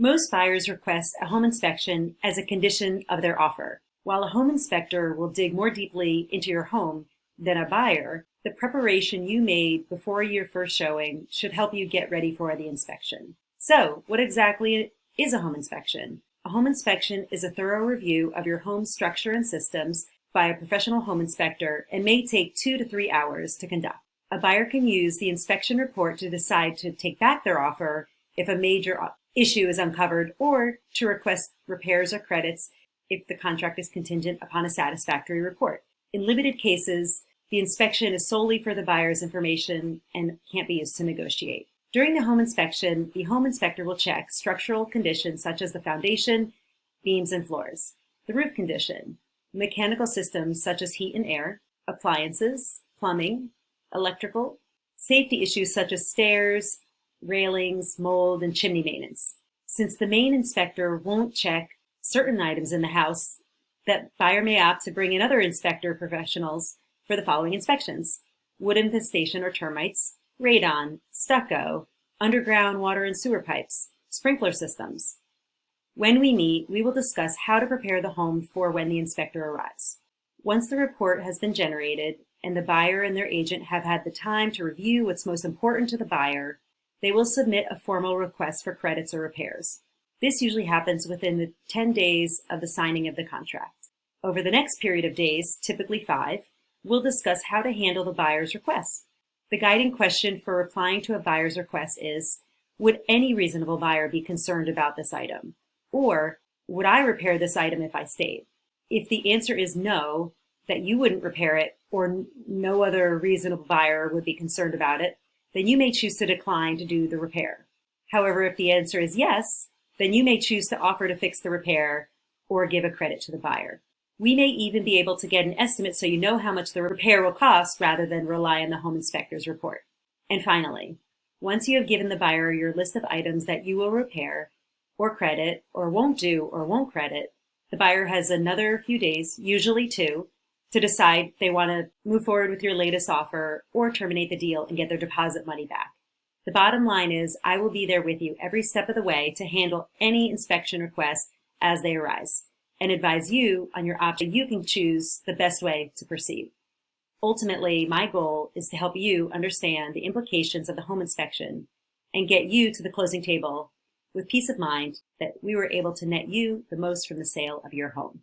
Most buyers request a home inspection as a condition of their offer. While a home inspector will dig more deeply into your home than a buyer, the preparation you made before your first showing should help you get ready for the inspection. So, what exactly is a home inspection? A home inspection is a thorough review of your home structure and systems by a professional home inspector and may take 2 to 3 hours to conduct. A buyer can use the inspection report to decide to take back their offer if a major issue is uncovered, or to request repairs or credits if the contract is contingent upon a satisfactory report. In limited cases, the inspection is solely for the buyer's information and can't be used to negotiate. During the home inspection, the home inspector will check structural conditions such as the foundation, beams, and floors, the roof condition, mechanical systems such as heat and air, appliances, plumbing, electrical, safety issues such as stairs, railings, mold, and chimney maintenance. Since the main inspector won't check certain items in the house, that buyer may opt to bring in other inspector professionals for the following inspections: wood infestation or termites, radon, stucco, underground water and sewer pipes, sprinkler systems. When we meet, we will discuss how to prepare the home for when the inspector arrives. Once the report has been generated and the buyer and their agent have had the time to review what's most important to the buyer, they will submit a formal request for credits or repairs. This usually happens within the 10 days of the signing of the contract. Over the next period of days, typically 5, we'll discuss how to handle the buyer's request. The guiding question for replying to a buyer's request is, would any reasonable buyer be concerned about this item? Or, would I repair this item if I stayed? If the answer is no, that you wouldn't repair it, or no other reasonable buyer would be concerned about it, then you may choose to decline to do the repair. However, if the answer is yes, then you may choose to offer to fix the repair or give a credit to the buyer. We may even be able to get an estimate so you know how much the repair will cost rather than rely on the home inspector's report. And finally, once you have given the buyer your list of items that you will repair or credit or won't do or won't credit, the buyer has another few days, usually 2, to decide if they want to move forward with your latest offer or terminate the deal and get their deposit money back. The bottom line is I will be there with you every step of the way to handle any inspection requests as they arise and advise you on your option. You can choose the best way to proceed. Ultimately, my goal is to help you understand the implications of the home inspection and get you to the closing table with peace of mind that we were able to net you the most from the sale of your home.